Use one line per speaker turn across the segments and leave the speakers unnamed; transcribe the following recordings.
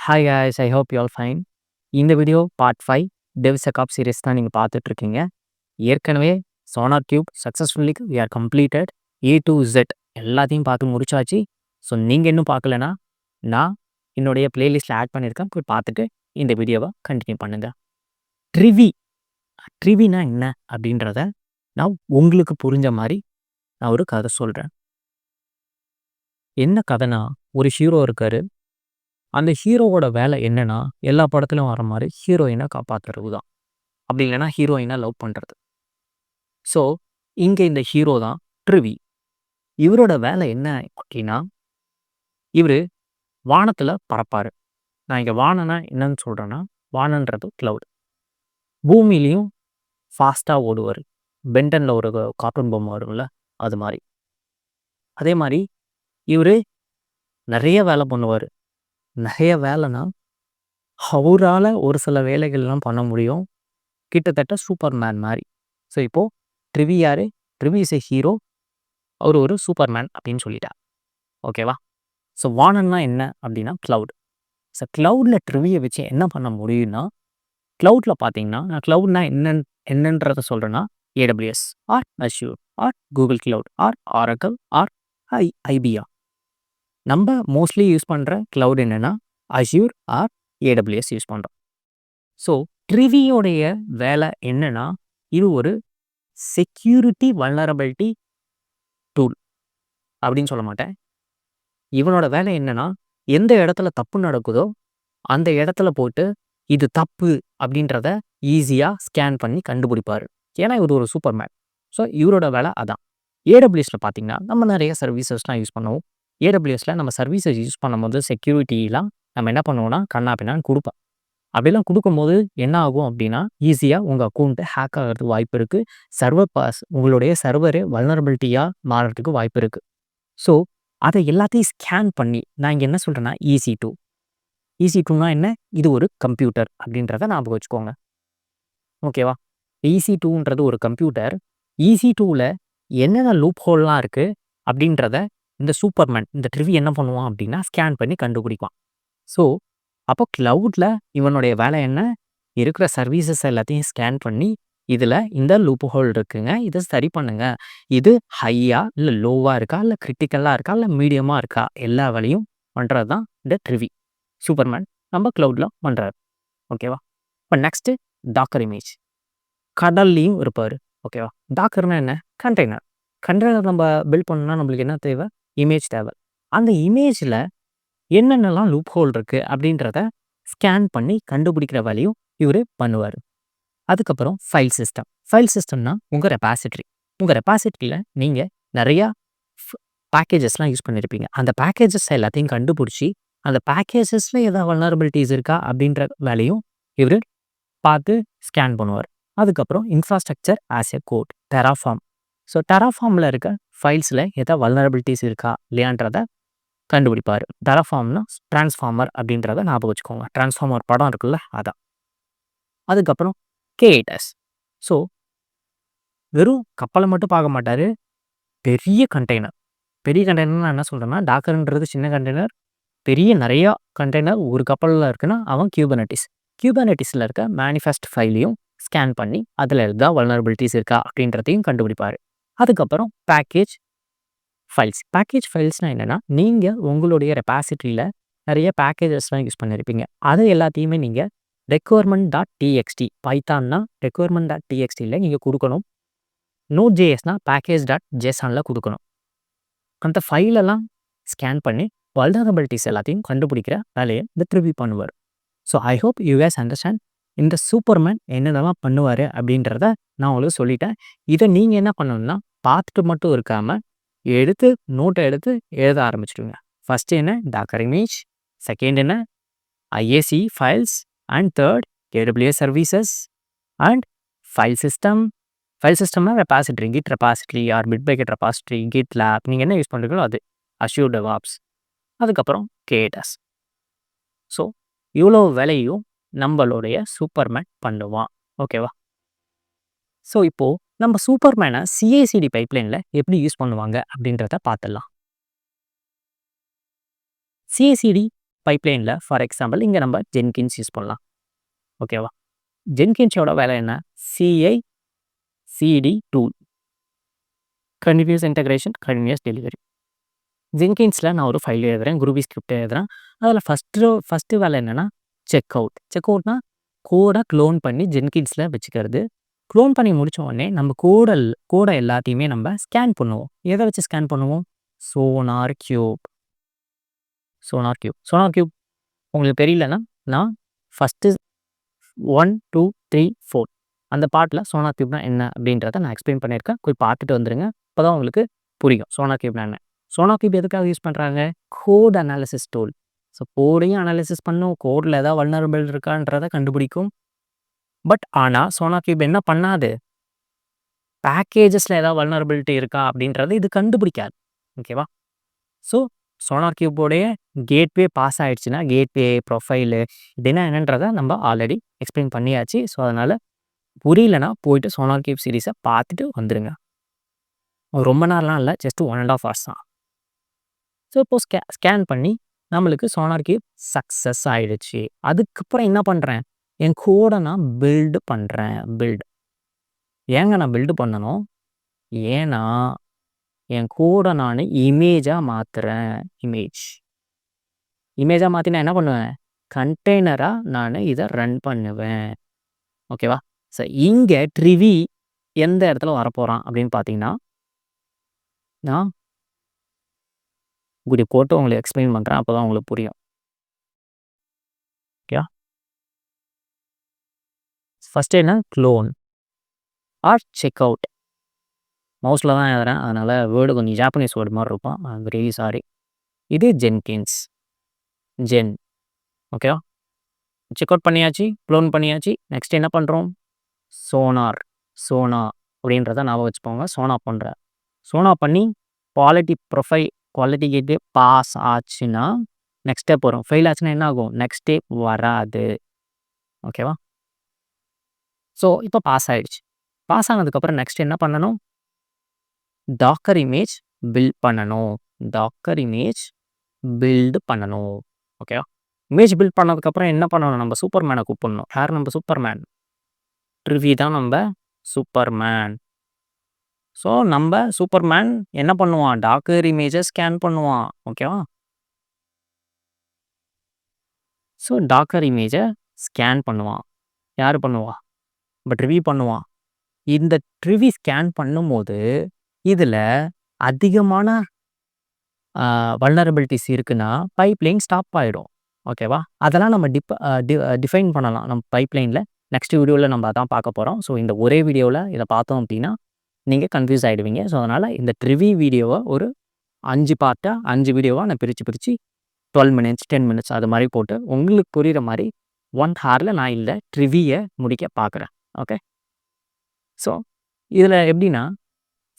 Hi guys, I hope you all fine. இந்த video part 5 Devsecops series தான் நீங்கள் பார்த்துட்ருக்கீங்க. ஏற்கனவே sonar tube successfully we are completed A to Z எல்லாத்தையும் பார்த்து முடிச்சாச்சு. ஸோ நீங்கள் இன்னும் பார்க்கலனா நான் என்னுடைய பிளேலிஸ்ட்டில் ஆட் பண்ணியிருக்கேன். போய் பார்த்துட்டு இந்த வீடியோவை கண்டினியூ பண்ணுங்கள். ட்ரிவினா என்ன அப்படின்றத நான் உங்களுக்கு புரிஞ்ச மாதிரி நான் ஒரு கதை சொல்கிறேன். என்ன கதைனா, ஒரு ஹீரோ இருக்கார். அந்த ஹீரோவோட வேலை என்னன்னா, எல்லா படத்துலையும் வர மாதிரி ஹீரோயினை காப்பாற்றுறது தான். அப்படி இல்லைன்னா ஹீரோயினை லவ் பண்ணுறது. ஸோ இங்கே இந்த ஹீரோ தான் ட்ரிவி. இவரோட வேலை என்ன அப்படின்னா, இவர் வானத்தில் பறப்பார். நான் இங்கே வானம்னா என்னன்னு சொல்கிறேன்னா, வானன்றது க்ளவுட். பூமியிலையும் ஃபாஸ்ட்டாக ஓடுவார். பென்டனில் ஒரு கார்ட்டூன் பொம்மை வரும்ல, அது மாதிரி. அதே மாதிரி இவர் நிறைய வேலை பண்ணுவார். நிறைய வேலைனா அவரால் ஒரு சில வேலைகள்லாம் பண்ண முடியும். கிட்டத்தட்ட சூப்பர்மேன் மாதிரி. ஸோ இப்போது ட்ரிவி யார்? ட்ரிவி இஸ் எ ஹீரோ. அவர் ஒரு சூப்பர்மேன் அப்படின்னு சொல்லிட்டார். ஓகேவா? ஸோ வானன்னா என்ன அப்படின்னா க்ளவுட். ஸோ க்ளவுடில் ட்ரிவியை வச்சு என்ன பண்ண முடியும்னா, க்ளவுடில் பார்த்தீங்கன்னா, நான் க்ளவுட்னா என்னன்றதை சொல்கிறேன்னா, AWS or Azure or Google cloud or Oracle or ஐபியா. நம்ம மோஸ்ட்லி யூஸ் பண்ணுற க்ளவுட் என்னென்னா அஷ்யூர் ஆர் AWS யூஸ் பண்ணுறோம். ஸோ ட்ரிவியோடைய வேலை என்னென்னா, இது ஒரு செக்யூரிட்டி வல்னரபிலிட்டி டூல் அப்படின்னு சொல்ல மாட்டேன். இவனோட வேலை என்னென்னா, எந்த இடத்துல தப்பு நடக்குதோ அந்த இடத்துல போட்டு இது தப்பு அப்படின்றத ஈஸியாக ஸ்கேன் பண்ணி கண்டுபிடிப்பார். ஏன்னா இவர் ஒரு சூப்பர்மேன். ஸோ இவரோட வேலை அதான். AWSயில் பார்த்தீங்கன்னா நம்ம நிறைய சர்வீசஸ்லாம் யூஸ் பண்ணுவோம். AWSயில் நம்ம சர்வீசஸ் யூஸ் பண்ணும்போது செக்யூரிட்டிலாம் நம்ம என்ன பண்ணுவோம்னா கண்ணா பின்னான்னு கொடுப்போம். அப்படிலாம் கொடுக்கும்போது என்ன ஆகும் அப்படின்னா, ஈஸியாக உங்கள் அக்கௌண்ட்டு ஹேக் ஆகிறதுக்கு வாய்ப்பு இருக்குது. உங்களுடைய சர்வரு வல்னரபிலிட்டியாக மாறுறதுக்கு வாய்ப்பு இருக்குது. ஸோ அதை எல்லாத்தையும் ஸ்கேன் பண்ணி, நான் இங்கே என்ன சொல்கிறேன்னா EC2னா என்ன? இது ஒரு கம்ப்யூட்டர் அப்படின்றத ஞாபகம் வச்சுக்கோங்க. ஓகேவா? EC2ன்றது ஒரு கம்ப்யூட்டர். EC2வில் என்னென்ன லூப் ஹோல்லாம் இருக்குது அப்படின்றத இந்த சூப்பர்மேன், இந்த ட்ரிவி என்ன பண்ணுவான் அப்படின்னா ஸ்கேன் பண்ணி கண்டுபிடிப்பான். ஸோ அப்போ க்ளவுடில் இவனுடைய வேலை என்ன? இருக்கிற சர்வீசஸ் எல்லாத்தையும் ஸ்கேன் பண்ணி, இதில் இந்த லூப் ஹோல் இருக்குங்க, இதை சரி பண்ணுங்க, இது ஹையாக இல்லை லோவாக இருக்கா, இல்லை கிரிட்டிக்கலாக இருக்கா, இல்லை மீடியமாக இருக்கா, எல்லா வேலையும் பண்ணுறது தான் இந்த ட்ரிவி. சூப்பர்மேன் நம்ம க்ளவுடில் பண்ணுறாரு. ஓகேவா? இப்போ நெக்ஸ்ட்டு டாக்கர் இமேஜ். கடல்லையும் இருப்பார். ஓகேவா? டாக்கர்னா என்ன? கண்டெய்னர் நம்ம பில்ட் பண்ணணும்னா நம்மளுக்கு என்ன தேவை? இமேஜ் தேவை. அந்த இமேஜில் என்னென்னலாம் லூப் ஹோல் இருக்குது அப்படின்றத ஸ்கேன் பண்ணி கண்டுபிடிக்கிற வேலையும் இவர் பண்ணுவார். அதுக்கப்புறம் ஃபைல் சிஸ்டம்னா உங்கள் ரெபாசிட்ரியில் நீங்கள் நிறையா பேக்கேஜஸ்லாம் யூஸ் பண்ணியிருப்பீங்க. அந்த பேக்கேஜஸ் எல்லாத்தையும் கண்டுபிடிச்சி அந்த பேக்கேஜஸில் ஏதாவது வல்னரபிலிட்டிஸ் இருக்கா அப்படின்ற வேலையும் இவர் பார்த்து ஸ்கேன் பண்ணுவார். அதுக்கப்புறம் infrastructure as a code, Terraform. So டெராஃபார்மில் இருக்க ஃபைல்ஸில் ஏதாவது வல்னரபிலிட்டிஸ் இருக்கா இல்லையான்றத கண்டுபிடிப்பார். டெராஃபார்ம்னா டிரான்ஸ்ஃபார்மர் அப்படின்றத ஞாபகம் வச்சுக்கோங்க. டிரான்ஸ்ஃபார்மர் படம் இருக்குல்ல, அதான். அதுக்கப்புறம் K8S. ஸோ வெறும் கப்பலை மட்டும் பார்க்க மாட்டார். பெரிய கண்டெய்னர் நான் என்ன சொல்கிறேன்னா, டாக்கர்ன்றது சின்ன கண்டெய்னர். பெரிய நிறையா கண்டெய்னர் ஒரு கப்பலில் இருக்குன்னா அவன் கியூபர்னெட்டிஸில் இருக்க மேனிஃபெஸ்ட் ஃபைலையும் ஸ்கேன் பண்ணி அதில் இருந்தால் வல்னரபிலிட்டிஸ் இருக்கா அப்படின்றதையும் கண்டுபிடிப்பார். அதுக்கப்புறம் பேக்கேஜ் ஃபைல்ஸ்னால் என்னென்னா, நீங்கள் உங்களுடைய ரெபாசிட்ரியில் நிறைய பேக்கேஜஸ்லாம் யூஸ் பண்ணியிருப்பீங்க. அது எல்லாத்தையுமே நீங்கள் requirement.txt பைத்தான்னா requirement.txtயில் நீங்கள் கொடுக்கணும். Node.jsனா package.jsonல கொடுக்கணும். அந்த ஃபைலெல்லாம் ஸ்கேன் பண்ணி வல்னரபிலிட்டிஸ் எல்லாத்தையும் கண்டுபிடிக்கிற வேலையை இந்த ட்ரிவி பண்ணுவார். So I hope you case understand இந்த சூப்பர்மேன் என்னென்னலாம் பண்ணுவார் அப்படின்றத நான் உங்களுக்கு சொல்லிட்டேன். இதை நீங்கள் என்ன பண்ணணும்னா பார்த்துட்டு மட்டும் இருக்காமல் நோட்டை எடுத்து எழுத ஆரம்பிச்சிடுங்க. ஃபஸ்ட்டு என்ன? Docker image. செகண்ட் என்ன? IAC files. And third AWS services and file சிஸ்டம்னா repository, git repository or Bitbucket repository, GitLab, நீங்கள் என்ன யூஸ் பண்ணுறீங்களோ அது, அஷ்யூர் DevOps. அதுக்கப்புறம் K8S. ஸோ இவ்வளோ வேலையும் நம்மளுடைய சூப்பர்மேன் பண்ணுவான். ஓகேவா? ஸோ இப்போது நம்ம சூப்பர்மேனை CI/CD பைப்லைனில் எப்படி யூஸ் பண்ணுவாங்க அப்படின்றத பார்த்துடலாம். CI/CD பைப்லைனில் ஃபார் எக்ஸாம்பிள் இங்கே நம்ம ஜென்கின்ஸ் யூஸ் பண்ணலாம். ஓகேவா? ஜென்கின்ஸோட வேலை என்ன? CI/CD tool, continuous integration, continuous delivery. ஜென்கின்ஸில் நான் ஒரு ஃபைல் எழுதுகிறேன், குரூபி ஸ்கிரிப்ட் எழுதுகிறேன். அதில் ஃபஸ்ட்டு வேலை என்னென்னா செக் அவுட்னா கோடை க்ளோன் பண்ணி ஜென்கின்ஸில் வச்சுக்கிறது. க்ளோன் பண்ணி முடித்த உடனே நம்ம கோடை எல்லாத்தையுமே நம்ம ஸ்கேன் பண்ணுவோம். எதை வச்சு ஸ்கேன் பண்ணுவோம்? Sonar cube. உங்களுக்கு தெரியலன்னா நான் ஃபஸ்ட்டு 1, 2, 3, 4 அந்த பாட்டில் சோனார் கியூப்னா என்ன அப்படின்றத நான் எக்ஸ்பிளைன் பண்ணியிருக்கேன். போய் பார்த்துட்டு வந்துடுங்க. அப்போ தான் உங்களுக்கு புரியும் சோனார் கியூப்னா என்ன. சோனார் கியூப் எதுக்காக யூஸ் பண்ணுறாங்க? Code analysis tool. ஸோ கோடையும் அனாலிசிஸ் பண்ணும், கோடில் ஏதாவது வல்னரபிள் இருக்கான்றதை கண்டுபிடிக்கும். பட் ஆனால் சோனார் கியூப் என்ன பண்ணாது? பேக்கேஜஸில் ஏதாவது வல்னரபிலிட்டி இருக்கா அப்படின்றத இது கண்டுபிடிக்காது. ஓகேவா? ஸோ சோனார் கியூபோடைய கேட்வே பாஸ் ஆகிடுச்சுன்னா கேட்வே ப்ரொஃபைலு இதுனா என்னன்றதை நம்ம ஆல்ரெடி எக்ஸ்பிளைன் பண்ணியாச்சு. ஸோ அதனால் புரியலனா போயிட்டு சோனார் கியூப் சீரீஸை பார்த்துட்டு வந்துடுங்க. ரொம்ப நேரம்லாம் இல்லை, ஜஸ்ட் 1.5 hours தான். ஸோ இப்போது ஸ்கேன் பண்ணி நம்மளுக்கு சோனார் கியூப் சக்ஸஸ் ஆகிடுச்சு. அதுக்கப்புறம் என்ன பண்ணுறேன்? என் கோடை நான் பில்டு பண்ணுறேன். ஏங்க நான் பில்டு பண்ணணும்? ஏன்னா என் கோடை நான் இமேஜாக மாற்றுறேன். இமேஜாக மாற்றி நான் என்ன பண்ணுவேன்? கண்டெய்னராக நான் இதை ரன் பண்ணுவேன். ஓகேவா? ஸோ இங்கே ட்ரிவி எந்த இடத்துல வரப்போகிறான் அப்படின்னு பார்த்தீங்கன்னா, நான் இப்படி போட்டு உங்களுக்கு எக்ஸ்பிளைன் பண்ணுறேன். அப்போ தான் உங்களுக்கு புரியும். ஓகே, ஃபஸ்ட்டு என்ன? Clone or check out. மவுஸில் தான் எழுதுறேன், அதனால் வேர்டு கொஞ்சம் ஜாப்பனீஸ் வேர்டு மாதிரி இருக்கும். I'm really sorry. இது ஜென்கின்ஸ். ஓகேவா? செக் அவுட் பண்ணியாச்சு, க்ளோன் பண்ணியாச்சு. நெக்ஸ்ட் என்ன பண்ணுறோம்? சோனா அப்படின்றத ஞாபகம் வச்சுப்போங்க. சோனா பண்ணி குவாலிட்டி கேட்வே பாஸ் ஆச்சுன்னா நெக்ஸ்ட் ஸ்டெப் வரும். ஃபெயில் ஆச்சுன்னா என்ன ஆகும்? நெக்ஸ்ட் ஸ்டெப் வராது. ஓகேவா? ஸோ இப்போ பாஸ் ஆகிடுச்சு. பாஸ் ஆனதுக்கப்புறம் நெக்ஸ்ட் என்ன பண்ணணும்? டாக்கர் இமேஜ் பில்ட் பண்ணணும். ஓகேவா? இமேஜ் பில்ட் பண்ணதுக்கப்புறம் என்ன பண்ணணும்? நம்ம சூப்பர்மேனை கூப்பிடணும். யார் நம்ம சூப்பர்மேன்? ட்ரிவி தான் நம்ம சூப்பர்மேன். ஸோ நம்ம சூப்பர்மேன் என்ன பண்ணுவான்? டாக்கர் இமேஜை ஸ்கேன் பண்ணுவான். ஓகேவா? ஸோ டாக்கர் இமேஜை ஸ்கேன் பண்ணுவான். யார் பண்ணுவா? இப்போ ட்ரிவி பண்ணுவான். இந்த ட்ரிவி ஸ்கேன் பண்ணும்போது இதில் அதிகமான வல்னரபிலிட்டிஸ் இருக்குன்னா பைப்லைன் ஸ்டாப் ஆகிடும். ஓகேவா? அதெல்லாம் நம்ம டிஃபைன் பண்ணலாம் நம்ம பைப்லைனில். நெக்ஸ்ட் வீடியோவில் நம்ம அதான் பார்க்க போகிறோம். ஸோ இந்த ஒரே வீடியோவில் இதை பார்த்தோம் அப்படின்னா நீங்கள் கன்ஃபியூஸ் ஆகிடுவீங்க. ஸோ அதனால் இந்த ட்ரிவி வீடியோவை ஒரு 5 வீடியோவாக நான் பிரித்து 12 minutes 10 minutes அது மாதிரி போட்டு உங்களுக்கு புரிகிற மாதிரி 1 hourல நான் இல்லை ட்ரிவியை முடிக்க பார்க்குறேன். ஓகே, ஸோ இதில் எப்படின்னா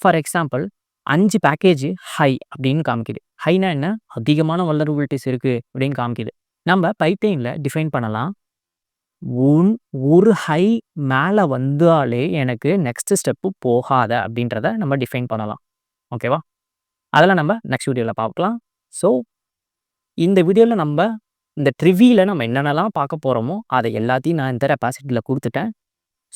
ஃபார் எக்ஸாம்பிள் 5 பேக்கேஜ் ஹை அப்படின்னு காமிக்குது. ஹைனா என்ன? அதிகமான வல்னரபிலிட்டிஸ் இருக்குது அப்படின்னு காமிக்குது. நம்ம பைப்லைனில் டிஃபைன் பண்ணலாம். ஒரு ஹை மேலே வந்தாலே எனக்கு நெக்ஸ்ட் ஸ்டெப்பு போகாத அப்படின்றத நம்ம டிஃபைன் பண்ணலாம். ஓகேவா? அதெல்லாம் நம்ம நெக்ஸ்ட் வீடியோவில் பார்க்கலாம். ஸோ இந்த வீடியோவில் நம்ம இந்த ட்ரிவியில் நம்ம என்னென்னலாம் பார்க்க போகிறோமோ அதை எல்லாத்தையும் நான் இந்த கெப்பாசிட்டியில் கொடுத்துட்டேன்.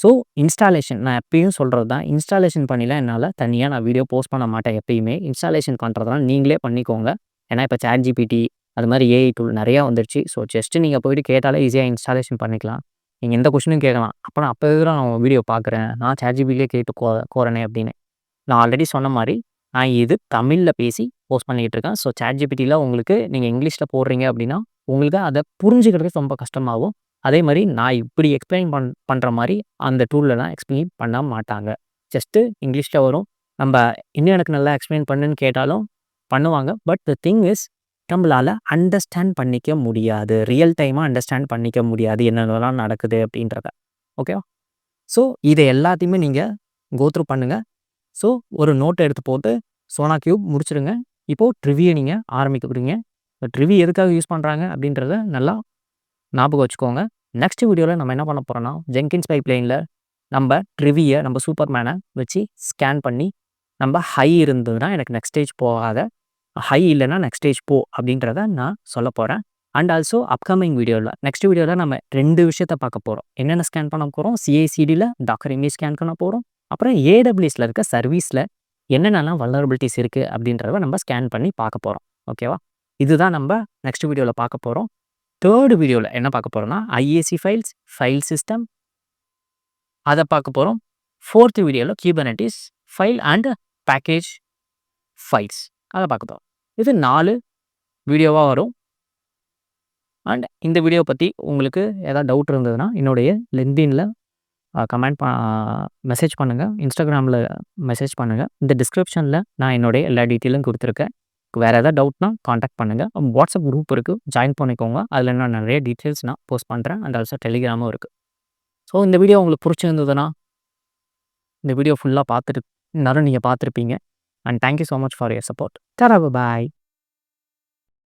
ஸோ இன்ஸ்டாலேஷன் நான் எப்பயும் சொல்கிறது தான், இன்ஸ்டாலேஷன் பண்ணிலாம் என்னால் தனியாக நான் வீடியோ போஸ்ட் பண்ண மாட்டேன். எப்பயுமே இன்ஸ்டாலேஷன் பண்ணுறதுலாம் நீங்களே பண்ணிக்கோங்க. ஏன்னா இப்போ ChatGPT அது மாதிரி AI டூல் நிறையா வந்துடுச்சு. ஸோ ஜஸ்ட்டு நீங்கள் போய்ட்டு கேட்டாலே ஈஸியாக இன்ஸ்டாலேஷன் பண்ணிக்கலாம். நீங்கள் எந்த கொஸ்டினும் கேட்கலாம். அப்போ நான் அப்போ தான் நான் வீடியோ பார்க்குறேன், நான் ChatGPTலே கேட்டு கோரனே அப்படின்னு. நான் ஆல்ரெடி சொன்ன மாதிரி நான் இது தமிழில் பேசி போஸ்ட் பண்ணிகிட்டு இருக்கேன். ஸோ ChatGPTயில் உங்களுக்கு நீங்கள் இங்கிலீஷில் போடுறீங்க அப்படின்னா உங்களுக்கு அதை புரிஞ்சுக்கிறதுக்கு ரொம்ப கஷ்டமாகும். அதே மாதிரி நான் இப்படி எக்ஸ்பிளைன் பண்ணுற மாதிரி அந்த டூல்லலாம் எக்ஸ்பிளைன் பண்ண மாட்டாங்க. ஜஸ்ட்டு இங்கிலீஷில் வரும். நம்ம இன்னும் எனக்கு நல்லா எக்ஸ்பிளைன் பண்ணுன்னு கேட்டாலும் பண்ணுவாங்க. பட் த திங் இஸ் நம்மளால் அண்டர்ஸ்டாண்ட் பண்ணிக்க முடியாது, ரியல் டைமாக அண்டர்ஸ்டாண்ட் பண்ணிக்க முடியாது என்னென்னலாம் நடக்குது அப்படின்றத. ஓகேவா? ஸோ இதை எல்லாத்தையுமே நீங்கள் கோத்ரூ பண்ணுங்கள். ஸோ ஒரு நோட்டை எடுத்து போட்டு சோனா கியூப் முடிச்சிடுங்க. இப்போது ட்ரிவியை நீங்கள் ஆரம்பிக்க போகிறீங்க. ட்ரிவி எதுக்காக யூஸ் பண்ணுறாங்க அப்படின்றத நல்லா ஞாபகம் வச்சுக்கோங்க. நெக்ஸ்ட் வீடியோவில் நம்ம என்ன பண்ண போகிறோன்னா ஜென்கின்ஸ் பைப்லைனில் நம்ம ட்ரிவியை நம்ம சூப்பர்மேனை வச்சு ஸ்கேன் பண்ணி நம்ம ஹை இருந்ததுன்னா எனக்கு நெக்ஸ்ட் ஸ்டேஜ் போகாத, ஹை இல்லைன்னா நெக்ஸ்ட் ஸ்டேஜ் போ அப்படின்றத நான் சொல்ல போகிறேன். அண்ட் ஆல்சோ அப்கமிங் வீடியோவில் நெக்ஸ்ட் வீடியோவில் நம்ம 2 விஷயத்த பார்க்க போகிறோம். என்னென்ன ஸ்கேன் பண்ண போகிறோம், சிஐசிடியில் டாக்கர் இமேஜ் ஸ்கேன் பண்ண போகிறோம். அப்புறம் ஏடபிள்யூஎஸில் இருக்க சர்வீஸில் என்னென்னலாம் வல்னரபிலிட்டிஸ் இருக்குது அப்படின்றத நம்ம ஸ்கேன் பண்ணி பார்க்க போகிறோம். ஓகேவா? இதுதான் நம்ம நெக்ஸ்ட் வீடியோவில் பார்க்க போகிறோம். 3rd வீடியோவில் என்ன பார்க்க போகிறோம்னா ஐஏசி ஃபைல்ஸ், ஃபைல் சிஸ்டம் அதை பார்க்க போகிறோம். 4th வீடியோவில் குபர்னெட்டிஸ், ஃபைல் அண்ட் பேக்கேஜ் ஃபைல்ஸ் அதை பார்க்க போகிறோம். இது 4 வீடியோவாக வரும். அண்ட் இந்த வீடியோ பற்றி உங்களுக்கு ஏதாவது டவுட் இருந்ததுன்னா என்னுடைய லிங்க்டின்ல கமெண்ட் மெசேஜ் பண்ணுங்கள், இன்ஸ்டாகிராமில் மெசேஜ் பண்ணுங்கள். இந்த டிஸ்கிரிப்ஷனில் நான் என்னுடைய எல்லா டீட்டெயிலும் கொடுத்துருக்கேன். வேறு ஏதாவது டவுட்னா காண்டாக்ட் பண்ணுங்கள். வாட்ஸ்அப் குரூப் இருக்குது, ஜாயின் பண்ணிக்கோங்க. அதில் நான் நிறைய டீட்டெயில்ஸ் நான் போஸ்ட் பண்ணுறேன். அண்ட் ஆல்சோ டெலிகிராமும் இருக்குது. ஸோ இந்த வீடியோ உங்களுக்கு பிடிச்சிருந்ததுன்னா இந்த வீடியோ ஃபுல்லாக பார்த்துட்டு எல்லாரும் நீங்கள் பார்த்துருப்பீங்க. And thank you so much for your support. Bye.